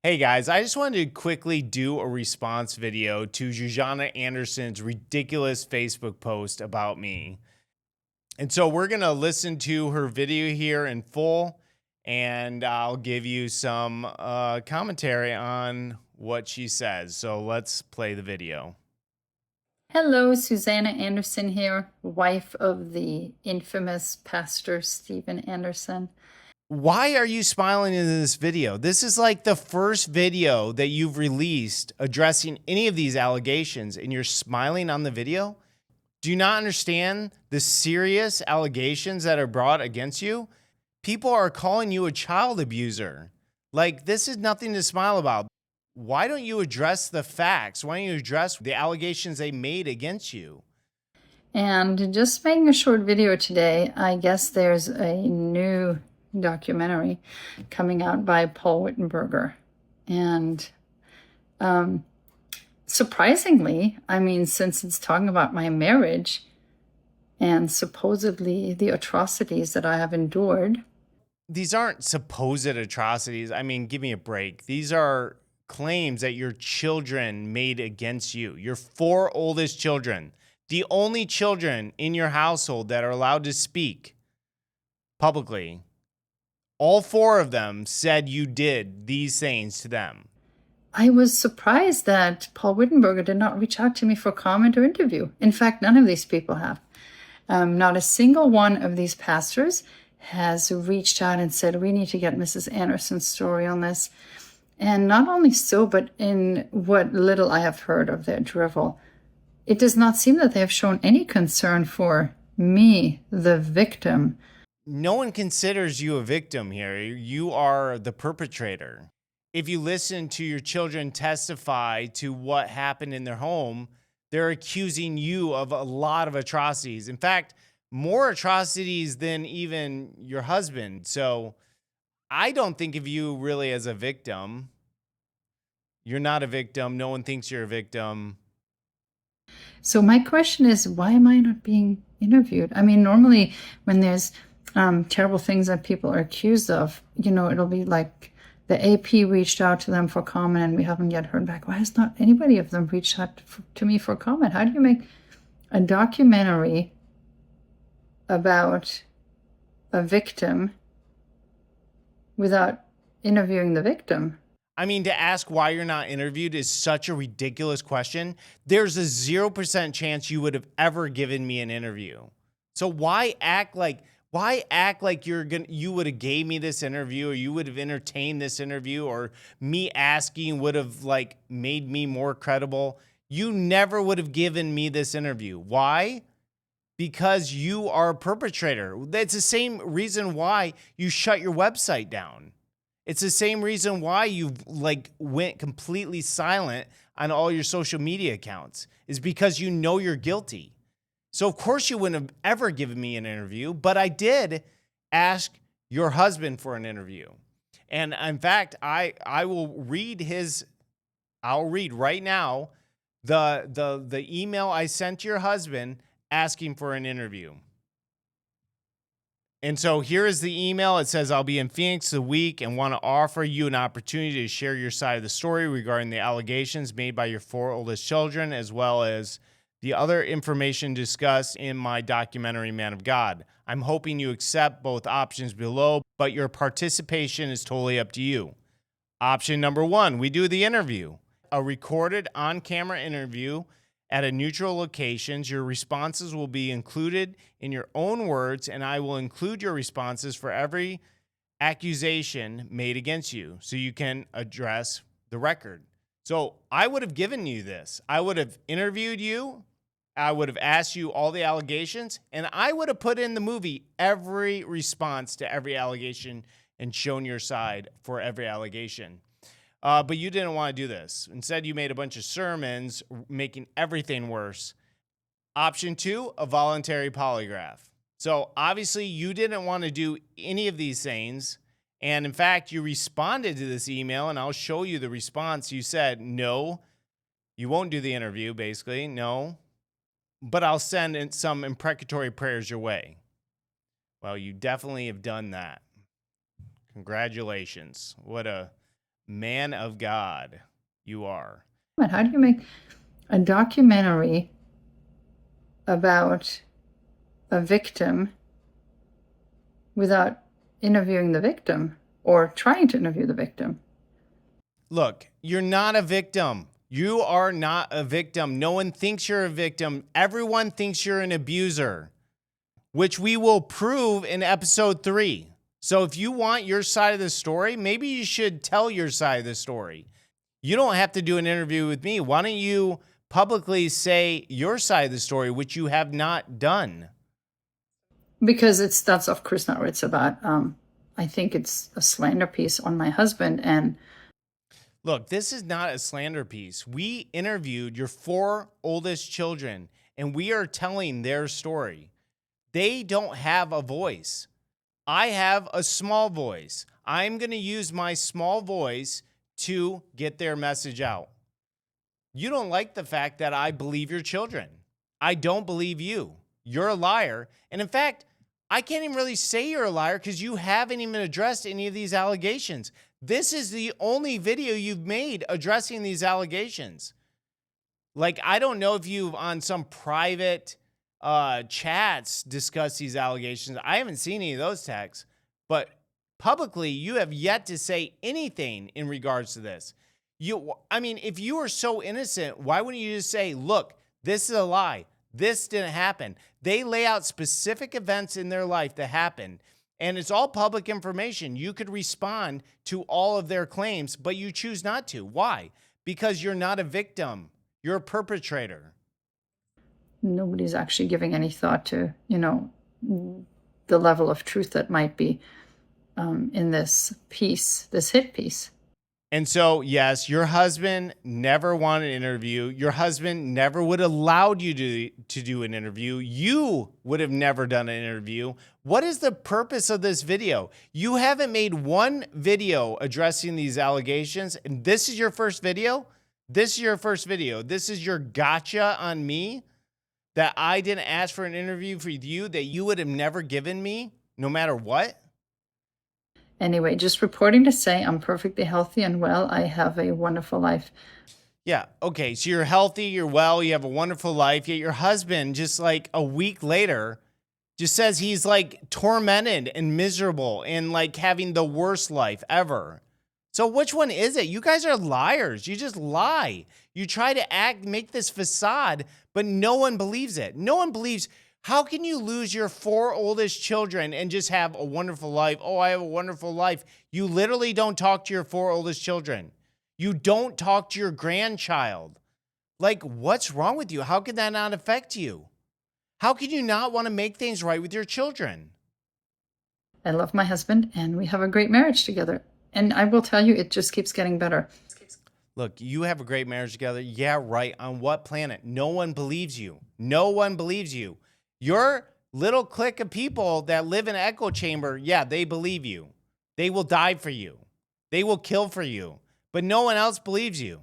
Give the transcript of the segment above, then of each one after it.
Hey guys, I just wanted to quickly do a response video to Zsuzsanna Anderson's ridiculous Facebook post about me. And so we're going to listen to her video here in full, and I'll give you some commentary on what she says. So let's play the video. Hello, Zsuzsanna Anderson here, wife of the infamous Pastor Stephen Anderson. Why are you smiling in this video? This is like the first video that you've released addressing any of these allegations, and you're smiling on the video? Do you not understand the serious allegations that are brought against you? People are calling you a child abuser. Like, this is nothing to smile about. Why don't you address the facts? Why don't you address the allegations they made against you? And just making a short video today, I guess there's a new documentary coming out by Paul Wittenberger. And surprisingly, I mean, since it's talking about my marriage and supposedly the atrocities that I have endured. These aren't supposed atrocities. I mean, give me a break. These are claims that your children made against you. Your 4 oldest children, the only children in your household that are allowed to speak publicly, all 4 of them said you did these things to them. I was surprised that Paul Wittenberger did not reach out to me for comment or interview. In fact, none of these people have. Not a single one of these pastors has reached out and said, we need to get Mrs. Anderson's story on this. And not only so, but in what little I have heard of their drivel, it does not seem that they have shown any concern for me, the victim. No one considers you a victim here. You are the perpetrator. If you listen to your children testify to what happened in their home, they're accusing you of a lot of atrocities. In fact, more atrocities than even your husband. So I don't think of you really as a victim. You're not a victim. No one thinks you're a victim. So my question is, why am I not being interviewed? I mean, normally when there's terrible things that people are accused of, you know, it'll be like the AP reached out to them for comment and we haven't yet heard back. Why has not anybody of them reached out to me for comment? How do you make a documentary about a victim without interviewing the victim? I mean, to ask why you're not interviewed is such a ridiculous question. There's a 0% chance you would have ever given me an interview. So why act like you would have gave me this interview, or you would have entertained this interview, or me asking would have like made me more credible? You never would have given me this interview. Why? Because you are a perpetrator. That's the same reason why you shut your website down. It's the same reason why you've went completely silent on all your social media accounts, is because you know you're guilty. So of course you wouldn't have ever given me an interview, but I did ask your husband for an interview. And in fact, I'll read right now the email I sent to your husband asking for an interview. And so here is the email. It says, I'll be in Phoenix the week and want to offer you an opportunity to share your side of the story regarding the allegations made by your 4 oldest children, as well as the other information discussed in my documentary, Man of God. I'm hoping you accept both options below, but your participation is totally up to you. Option number 1, we do the interview, a recorded on-camera interview at a neutral locations. Your responses will be included in your own words, and I will include your responses for every accusation made against you so you can address the record. So I would have given you this. I would have interviewed you. I would have asked you all the allegations, and I would have put in the movie every response to every allegation and shown your side for every allegation. But you didn't want to do this. Instead, you made a bunch of sermons making everything worse. Option 2, a voluntary polygraph. So obviously you didn't want to do any of these things. And in fact, you responded to this email, and I'll show you the response. You said, no, you won't do the interview, basically. No, but I'll send in some imprecatory prayers your way. Well, you definitely have done that. Congratulations. What a Man of God, you are. But how do you make a documentary about a victim without interviewing the victim or trying to interview the victim? Look, you're not a victim. You are not a victim. No one thinks you're a victim. Everyone thinks you're an abuser, which we will prove in episode 3. So if you want your side of the story, maybe you should tell your side of the story. You don't have to do an interview with me. Why don't you publicly say your side of the story, which you have not done? Because that's of course not what it's about. I think it's a slander piece on my husband. And look, this is not a slander piece. We interviewed your 4 oldest children, and we are telling their story. They don't have a voice. I have a small voice. I'm going to use my small voice to get their message out. You don't like the fact that I believe your children. I don't believe you. You're a liar. And in fact, I can't even really say you're a liar because you haven't even addressed any of these allegations. This is the only video you've made addressing these allegations. Like, I don't know if you've on some private chats discussed these allegations. I haven't seen any of those texts, but publicly, you have yet to say anything in regards to this. I mean, if you are so innocent, why wouldn't you just say, look, this is a lie. This didn't happen. They lay out specific events in their life that happened, and it's all public information. You could respond to all of their claims, but you choose not to. Why? Because you're not a victim. You're a perpetrator. nobody's actually giving any thought to, the level of truth that might be in this piece, this hit piece. And so, yes, your husband never wanted an interview. Your husband never would have allowed you to do an interview. You would have never done an interview. What is the purpose of this video? You haven't made one video addressing these allegations, and this is your first video? This is your first video. This is your gotcha on me that I didn't ask for an interview for you that you would have never given me, no matter what? Anyway, just reporting to say I'm perfectly healthy and well. I have a wonderful life. Yeah. Okay. So you're healthy, you're well, you have a wonderful life. Yet your husband, just like a week later, just says he's like tormented and miserable and like having the worst life ever. So which one is it? You guys are liars. You just lie. You try to make this facade, but no one believes it. No one believes. How can you lose your 4 oldest children and just have a wonderful life? Oh, I have a wonderful life. You literally don't talk to your 4 oldest children. You don't talk to your grandchild. Like, what's wrong with you? How could that not affect you? How can you not want to make things right with your children? I love my husband and we have a great marriage together. And I will tell you, it just keeps getting better. Look, you have a great marriage together. Yeah, right. On what planet? No one believes you. No one believes you. Your little clique of people that live in an echo chamber, yeah, they believe you. They will die for you. They will kill for you. But no one else believes you.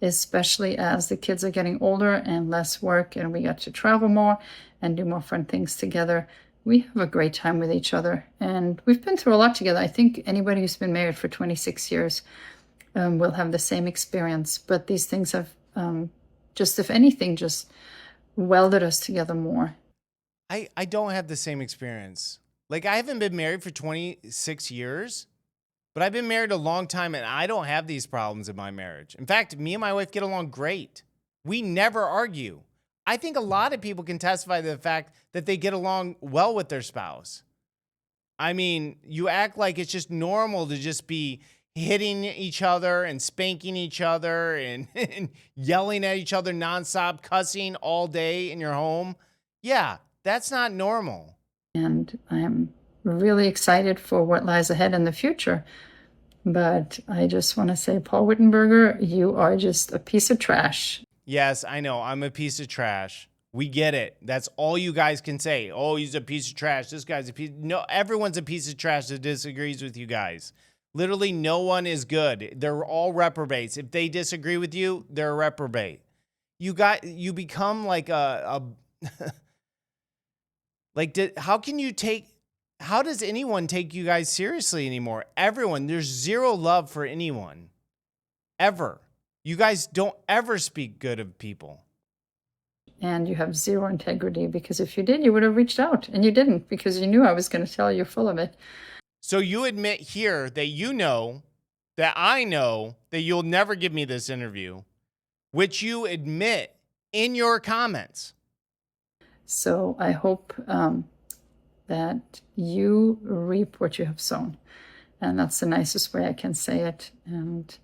Especially as the kids are getting older and less work and we get to travel more and do more fun things together. We have a great time with each other. And we've been through a lot together. I think anybody who's been married for 26 years will have the same experience. But these things have just, if anything, just welded us together more. I don't have the same experience. Like, I haven't been married for 26 years, but I've been married a long time and I don't have these problems in my marriage. In fact, me and my wife get along great. We never argue. I think a lot of people can testify to the fact that they get along well with their spouse. I mean, you act like it's just normal to just be hitting each other and spanking each other and, and yelling at each other nonstop, cussing all day in your home. Yeah. That's not normal. And I'm really excited for what lies ahead in the future. But I just want to say, Paul Wittenberger, you are just a piece of trash. Yes, I know. I'm a piece of trash. We get it. That's all you guys can say. Oh, he's a piece of trash. This guy's a piece. No, everyone's a piece of trash that disagrees with you guys. Literally, no one is good. They're all reprobates. If they disagree with you, they're a reprobate. You become like a Like, how can you take How does anyone take you guys seriously anymore? Everyone, there's zero love for anyone. Ever. You guys don't ever speak good of people. And you have zero integrity, because if you did, you would have reached out, and you didn't, because you knew I was going to tell you full of it. So you admit here that you know, that I know, that you'll never give me this interview, which you admit in your comments. So I hope that you reap what you have sown. And that's the nicest way I can say it. And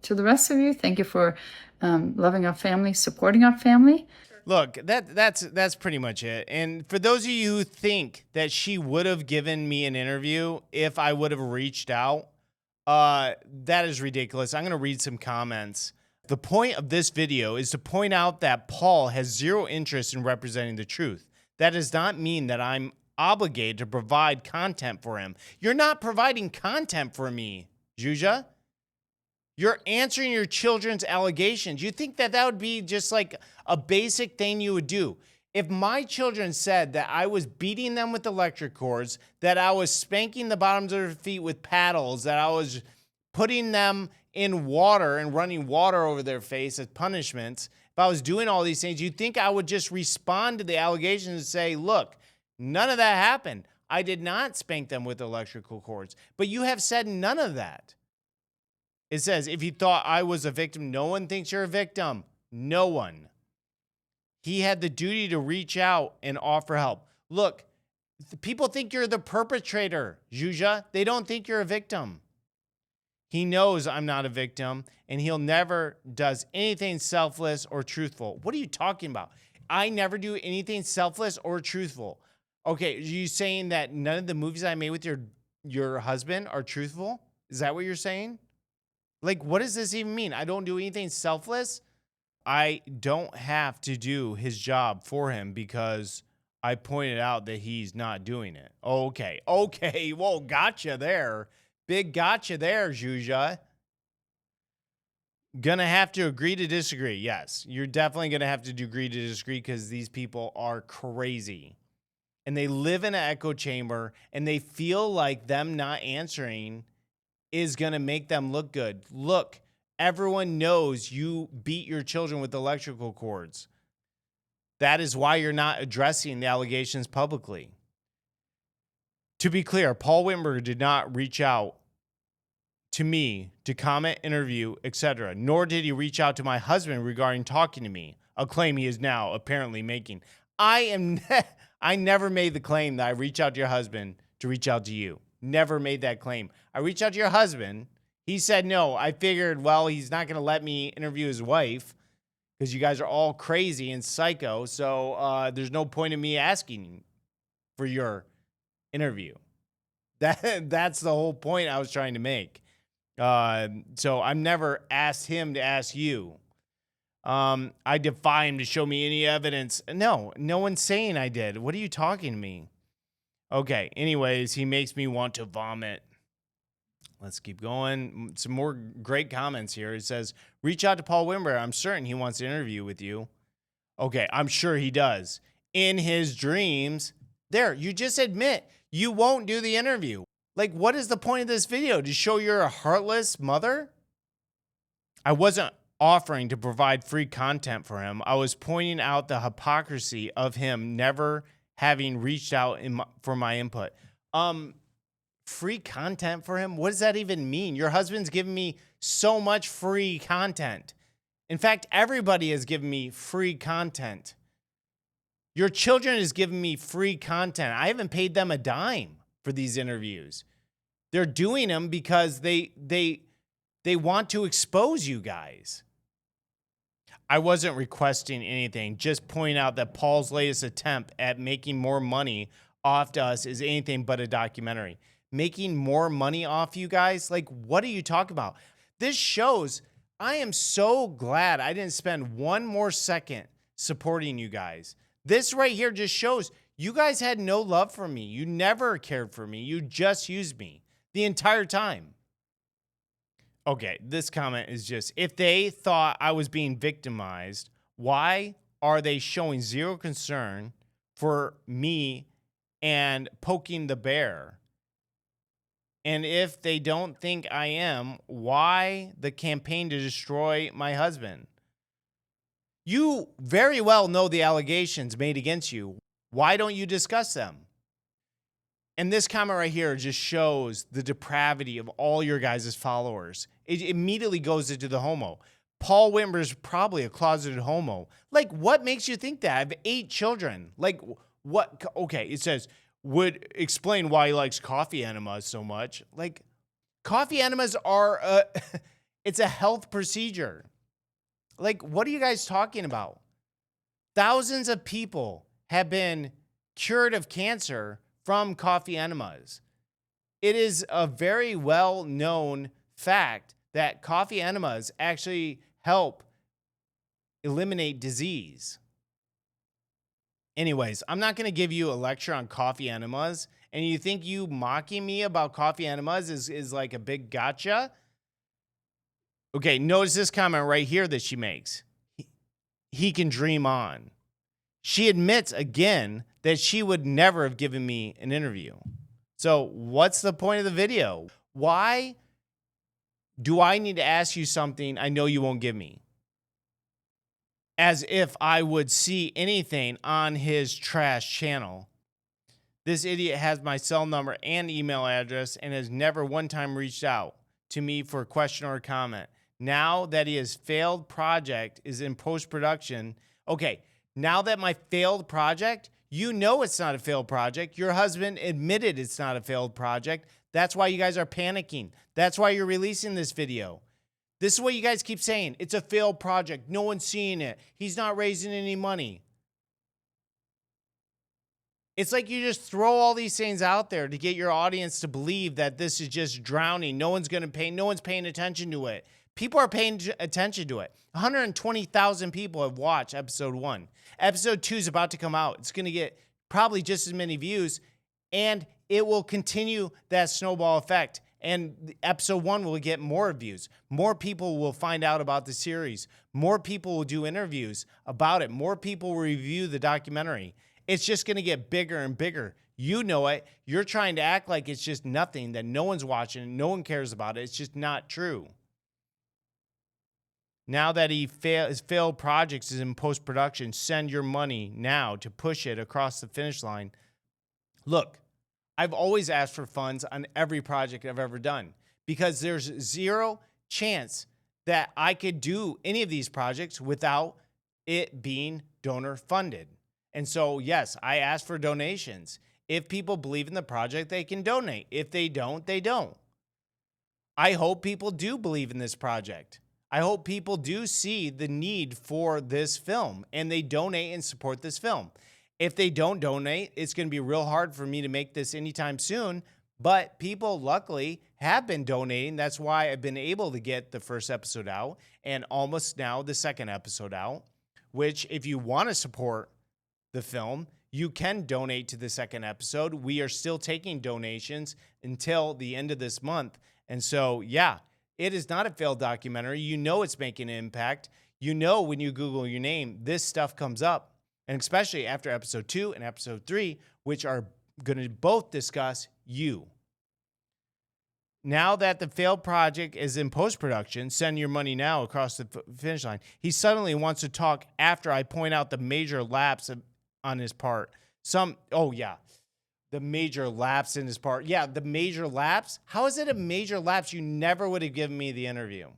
to the rest of you, thank you for loving our family, supporting our family. Look, that's pretty much it. And for those of you who think that she would have given me an interview if I would have reached out, that is ridiculous. I'm going to read some comments. The point of this video is to point out that Paul has zero interest in representing the truth. That does not mean that I'm obligated to provide content for him. You're not providing content for me, Zsuzsa. You're answering your children's allegations. You think that that would be just like a basic thing you would do? If my children said that I was beating them with electric cords, that I was spanking the bottoms of their feet with paddles, that I was putting them in water and running water over their face as punishments, if I was doing all these things, you'd think I would just respond to the allegations and say, look, none of that happened. I did not spank them with electrical cords. But you have said none of that. It says, if you thought I was a victim, no one thinks you're a victim. No one. He had the duty to reach out and offer help. Look, people think you're the perpetrator, Zsuzsa. They don't think you're a victim. He knows I'm not a victim, and he'll never does anything selfless or truthful. What are you talking about? I never do anything selfless or truthful. Okay, are you saying that none of the movies I made with your husband are truthful? Is that what you're saying? Like, what does this even mean? I don't do anything selfless? I don't have to do his job for him because I pointed out that he's not doing it. Okay. Whoa, gotcha there. Big gotcha there, Zsuzsa. Gonna have to agree to disagree. Yes, you're definitely gonna have to agree to disagree because these people are crazy. And they live in an echo chamber and they feel like them not answering is going to make them look good. Look, everyone knows you beat your children with electrical cords. That is why you're not addressing the allegations publicly. To be clear, Paul Wittenberger did not reach out to me to comment, interview, etc., nor did he reach out to my husband regarding talking to me, a claim he is now apparently making. I never made the claim that I reach out to your husband to reach out to you. Never made that claim. I reached out to your husband. He said no. I figured, well, he's not going to let me interview his wife because you guys are all crazy and psycho. So there's no point in me asking for your interview. That's the whole point I was trying to make. So I've never asked him to ask you. I defy him to show me any evidence. No one's saying I did. What are you talking to me? Okay, anyways, he makes me want to vomit. Let's keep going. Some more great comments here. It says, reach out to Paul Wimber. I'm certain he wants to interview with you. Okay, I'm sure he does. In his dreams. There, you just admit you won't do the interview. Like, what is the point of this video? To show you're a heartless mother? I wasn't offering to provide free content for him. I was pointing out the hypocrisy of him never having reached out for my input. Free content for him? What does that even mean? Your husband's given me so much free content. In fact, everybody has given me free content. Your children has given me free content. I haven't paid them a dime for these interviews. They're doing them because they want to expose you guys. I wasn't requesting anything, just pointing out that Paul's latest attempt at making more money off us is anything but a documentary. Making more money off you guys? Like, what are you talking about? This shows I am so glad I didn't spend one more second supporting you guys. This right here just shows you guys had no love for me. You never cared for me. You just used me the entire time. Okay, this comment is just, if they thought I was being victimized, why are they showing zero concern for me and poking the bear. And if they don't think I am, why the campaign to destroy my husband? You very well know the allegations made against you. Why don't you discuss them? And this comment right here just shows the depravity of all your guys' followers. It immediately goes into the homo. Paul Whitmer's probably a closeted homo. Like, what makes you think that? I have 8 children. Like, what? Okay, it says, would explain why he likes coffee enemas so much. Like, coffee enemas are, it's a health procedure. Like, what are you guys talking about? Thousands of people have been cured of cancer from coffee enemas. It is a very well-known fact that coffee enemas actually help eliminate disease. Anyways, I'm not going to give you a lecture on coffee enemas, and you think you mocking me about coffee enemas is like a big gotcha? Okay, notice this comment right here that she makes. He can dream on. She admits again that she would never have given me an interview. So what's the point of the video? Why do I need to ask you something I know you won't give me? As if I would see anything on his trash channel. This idiot has my cell number and email address and has never one time reached out to me for a question or a comment. Now that his failed project is in post-production. Okay, now that my failed project, you know it's not a failed project. Your husband admitted it's not a failed project. That's why you guys are panicking. That's why you're releasing this video. This is what you guys keep saying. It's a failed project. No one's seeing it. He's not raising any money. It's like you just throw all these things out there to get your audience to believe that this is just drowning. No one's paying attention to it. People are paying attention to it. 120,000 people have watched episode 1. Episode 2 is about to come out. It's going to get probably just as many views, and it will continue that snowball effect. And episode 1 will get more views. More people will find out about the series. More people will do interviews about it. More people will review the documentary. It's just going to get bigger and bigger. You know it. You're trying to act like it's just nothing, that no one's watching, no one cares about it. It's just not true. Now that his failed projects is in post-production, send your money now to push it across the finish line. Look, I've always asked for funds on every project I've ever done because there's zero chance that I could do any of these projects without it being donor funded. And so, yes, I ask for donations. If people believe in the project, they can donate. If they don't, they don't. I hope people do believe in this project. I hope people do see the need for this film and they donate and support this film. If they don't donate, it's going to be real hard for me to make this anytime soon. But people, luckily, have been donating. That's why I've been able to get the first episode out and almost now the second episode out, which if you want to support the film, you can donate to the second episode. We are still taking donations until the end of this month. And so, yeah, it is not a failed documentary. You know it's making an impact. You know when you Google your name, this stuff comes up. And especially after episode 2 and episode 3, which are going to both discuss you. Now that the failed project is in post-production, send your money now across the finish line. He suddenly wants to talk after I point out the major lapse on his part. The major lapse in his part. Yeah, the major lapse. How is it a major lapse? You never would have given me the interview.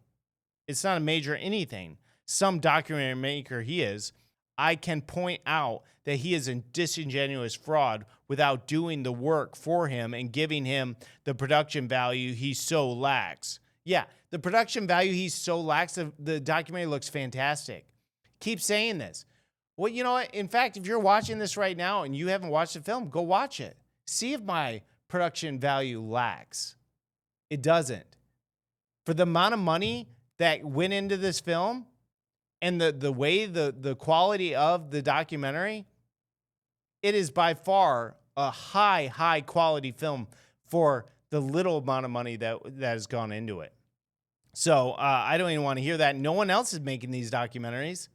It's not a major anything. Some documentary maker he is. I can point out that he is a disingenuous fraud without doing the work for him and giving him the production value he so lacks. Yeah, the production value he so lacks, the documentary looks fantastic. Keep saying this. Well, you know what? In fact, if you're watching this right now and you haven't watched the film, go watch it. See if my production value lacks. It doesn't. For the amount of money that went into this film and the way the quality of the documentary, it is by far a high quality film for the little amount of money that has gone into it. So I don't even want to hear that. No one else is making these documentaries.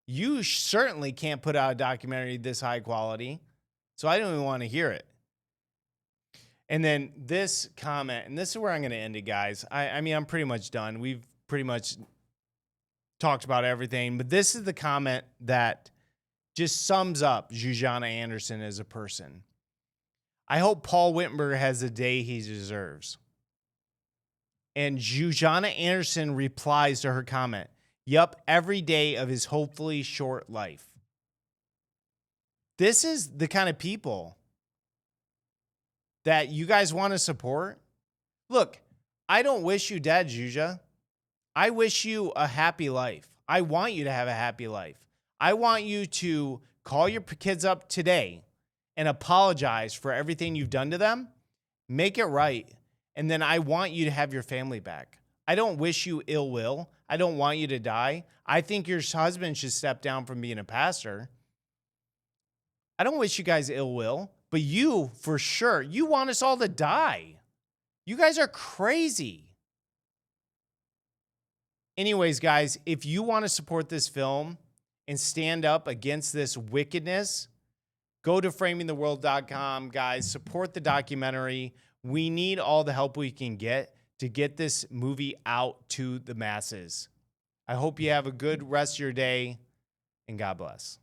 You certainly can't put out a documentary this high quality. So I don't even want to hear it. And then this comment, and this is where I'm going to end it, guys. I mean, I'm pretty much done. We've pretty much talked about everything, but this is the comment that just sums up Zsuzsanna Anderson as a person. I hope Paul Wittenberg has the day he deserves. And Zsuzsanna Anderson replies to her comment, yup, every day of his hopefully short life. This is the kind of people that you guys want to support. Look, I don't wish you dead, Zsuzsa. I wish you a happy life. I want you to have a happy life. I want you to call your kids up today and apologize for everything you've done to them. Make it right. And then I want you to have your family back. I don't wish you ill will. I don't want you to die. I think your husband should step down from being a pastor. I don't wish you guys ill will, but you, for sure, you want us all to die. You guys are crazy. Anyways, guys, if you want to support this film and stand up against this wickedness, go to framingtheworld.com, guys. Support the documentary. We need all the help we can get to get this movie out to the masses. I hope you have a good rest of your day, and God bless.